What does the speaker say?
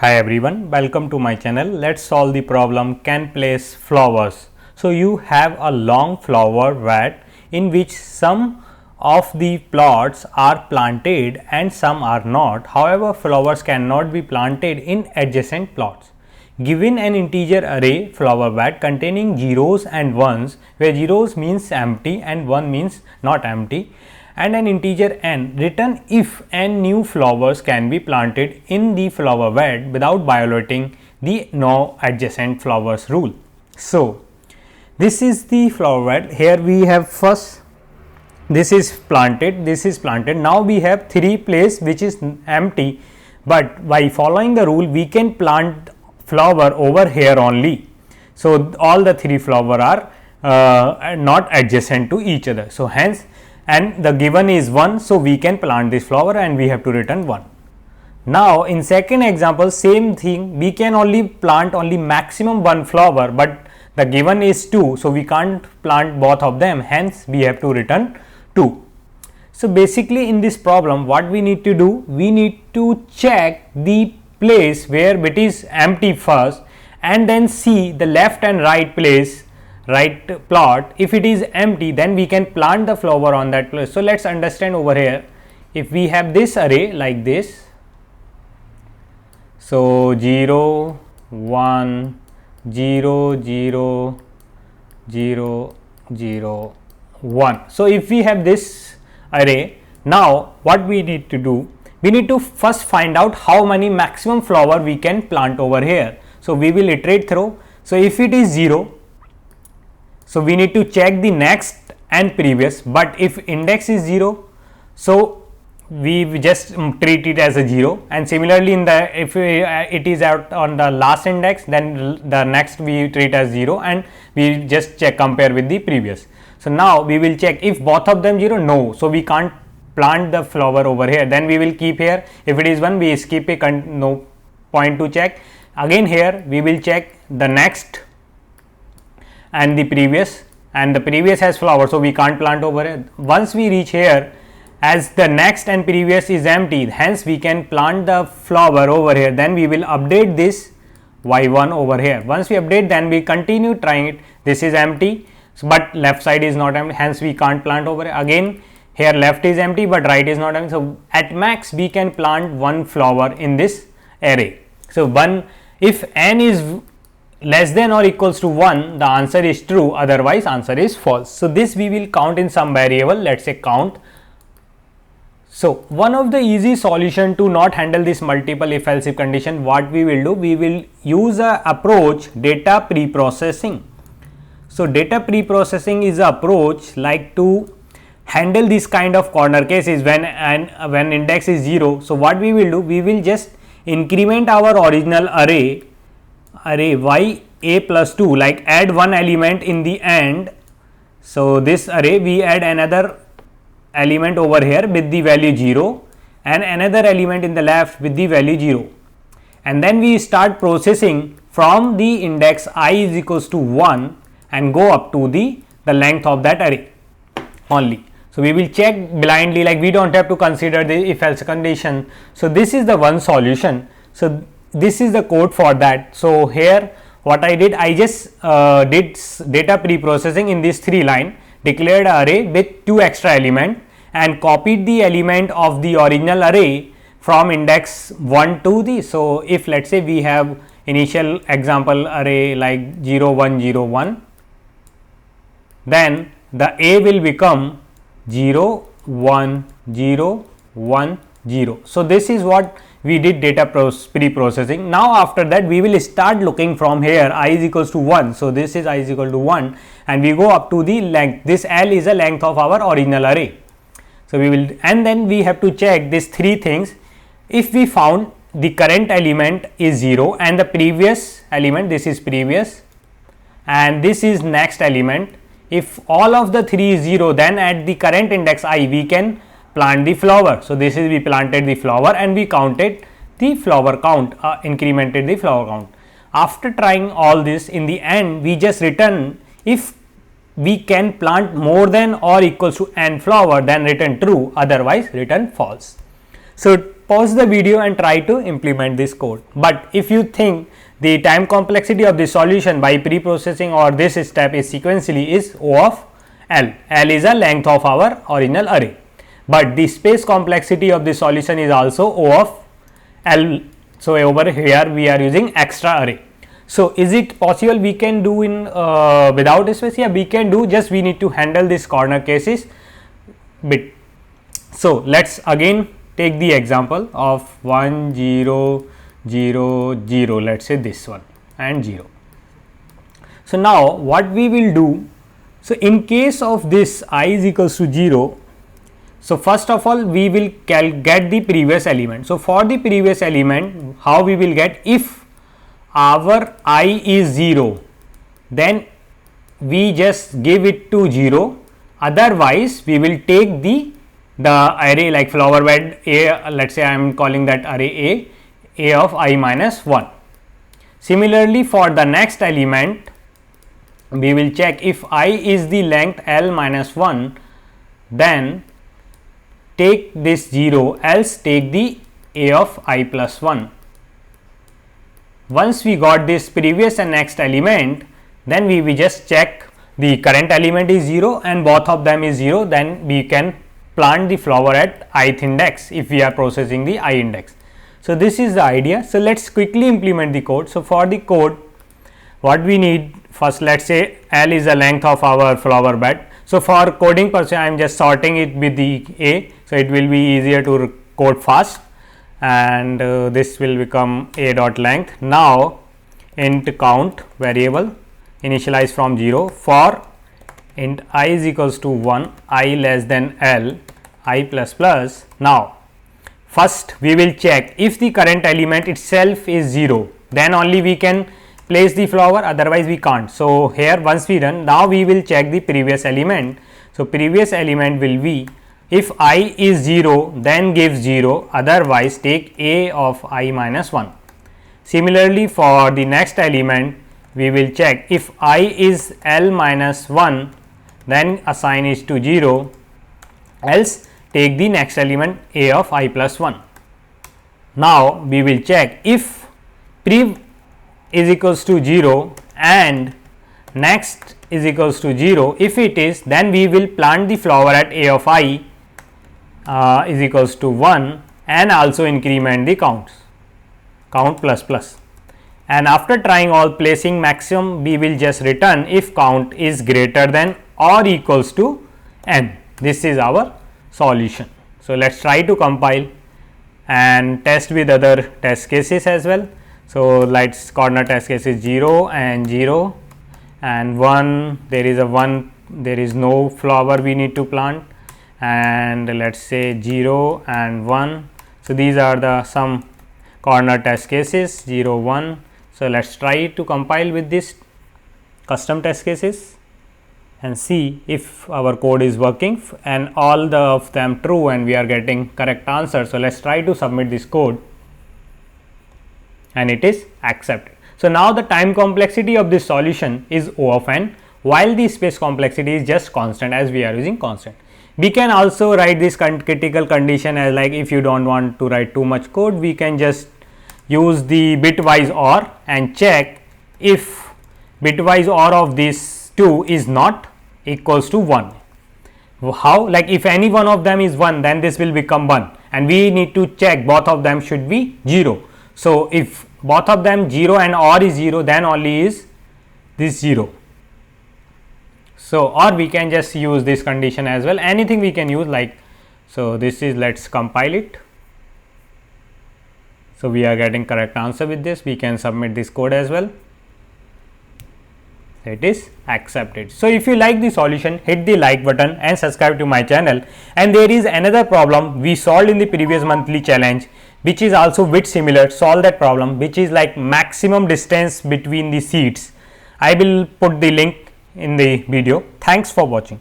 Hi everyone, welcome to my channel. Let's solve the problem can place flowers. So you have a long flower vat in which some of the plots are planted and some are not. However, flowers cannot be planted in adjacent plots. Given an integer array flower vat containing zeros and ones, where zeros means empty and 1 means not empty, and an integer n, written if n new flowers can be planted in the flower vat without violating the no adjacent flowers rule. So, this is the flower vat. Here we have first this is planted, now we have 3 place which is empty, but by following the rule we can plant flower over here only. So, all the 3 flower are not adjacent to each other. So, hence and the given is 1, so we can plant this flower and we have to return 1. Now, in second example same thing, we can only plant only maximum 1 flower, but the given is 2, so we can't plant both of them, hence we have to return 2. So, basically in this problem what we need to do, we need to check the place where it is empty first and then see the left and right place, right plot. If it is empty, then we can plant the flower on that place. So, let us understand over here. If we have this array like this, so 0 1 0 0 0 0 1. So, if we have this array, now what we need to do, we need to first find out how many maximum flower we can plant over here. So, we will iterate through. So, if it is 0, so we need to check the next and previous, but if index is 0, so we just treat it as a 0, and similarly in the if it is out on the last index, then the next we treat as 0 and we just check compare with the previous. So, now we will check if both of them 0, no, so we can't plant the flower over here, then we will keep here. If it is 1, we skip a no point to check. Again here we will check the next and the previous, and the previous has flower, so we can't plant over here. Once we reach here, as the next and previous is empty, hence we can plant the flower over here, then we will update this y1 over here. Once we update, then we continue trying it. This is empty, but left side is not empty, hence we can't plant over here. Again here left is empty, but right is not empty. So, at max we can plant 1 flower in this array. So, 1, if n is less than or equals to 1, the answer is true, otherwise answer is false. So, this we will count in some variable, let us say count. So, one of the easy solution to not handle this multiple if else if condition, what we will do, we will use a approach data pre-processing. So, data pre-processing is a approach like to handle this kind of corner cases when index is 0. So, what we will do, we will just increment our original array y a plus 2, like add one element in the end. So, this array we add another element over here with the value 0 and another element in the left with the value 0, and then we start processing from the index I is equals to 1 and go up to the length of that array only. So, we will check blindly, like we do not have to consider the if else condition. So, this is the one solution. So, this is the code for that. So, here what I did, I just did data pre-processing in this 3 line, declared array with 2 extra element and copied the element of the original array from index 1 to the. So, if let us say we have initial example array like 0 1 0 1, then the A will become 0 1 0 1 0. So, this is what we did data pre-processing. Now, after that we will start looking from here I is equals to 1. So, this is I is equal to 1 and we go up to the length, this L is a length of our original array. So, we will, and then we have to check these 3 things. If we found the current element is 0 and the previous element, this is previous and this is next element, if all of the 3 is 0, then at the current index I we can plant the flower. So, this is we planted the flower and we counted the flower count, incremented the flower count. After trying all this, in the end we just return if we can plant more than or equals to n flower, then return true, otherwise return false. So, pause the video and try to implement this code. But if you think the time complexity of the solution by pre-processing or this step is sequentially is O of L. L is a length of our original array, but the space complexity of the solution is also O of L. So, over here we are using extra array. So, is it possible we can do in without space? Yeah, we can do, just we need to handle this corner cases bit. So, let us again take the example of 1 0 0 0, let us say this one and 0. So, now what we will do, so in case of this I is equals to 0, so first of all we will get the previous element. So, for the previous element, how we will get, if our I is 0, then we just give it to 0, otherwise we will take the array like flower bed A, let us say I am calling that array A of I minus 1. Similarly, for the next element, we will check if I is the length L minus 1, then take this 0, else take the A of I plus 1. Once we got this previous and next element, then we will just check the current element is 0 and both of them is 0, then we can plant the flower at ith index if we are processing the I index. So, this is the idea. So, let us quickly implement the code. So, for the code, what we need first, let us say L is the length of our flower bed. So, for coding purpose, I am just sorting it with the A. So, it will be easier to code fast, and this will become A dot length. Now, int count variable initialize from 0 for int I is equals to 1, I less than L, I plus plus. Now, first we will check if the current element itself is 0, then only we can place the flower, otherwise we can't. So, here once we run, now we will check the previous element. So, previous element will be, if I is 0, then give 0, otherwise take A of I minus 1. Similarly, for the next element, we will check if I is L minus 1, then assign it to 0, else take the next element A of I plus 1. Now, we will check if pre is equals to 0 and next is equals to 0. If it is, then we will plant the flower at A of I is equals to 1 and also increment the count plus plus. And after trying all placing maximum, we will just return if count is greater than or equals to n. This is our solution. So, let us try to compile and test with other test cases as well. So, let us corner test cases 0 and 0 and 1, there is a 1, there is no flower we need to plant, and let us say 0 and 1. So, these are the some corner test cases 0 1. So, let us try to compile with this custom test cases and see if our code is working and all of them true and we are getting correct answer. So, let us try to submit this code and it is accepted. So, now the time complexity of this solution is O of n, while the space complexity is just constant, as we are using constant. We can also write this critical condition as like, if you do not want to write too much code, we can just use the bitwise OR and check if bitwise OR of these two is not equals to 1. How? Like if any one of them is 1, then this will become 1 and we need to check both of them should be 0. So, if both of them 0 and OR is 0, then only is this 0. So, or we can just use this condition as well, anything we can use like, so this is, let us compile it. So, we are getting correct answer with this, we can submit this code as well. It is accepted. So, if you like the solution, hit the like button and subscribe to my channel. And there is another problem we solved in the previous monthly challenge, which is also bit similar. Solve that problem, which is like maximum distance between the seats. I will put the link in the video. Thanks for watching.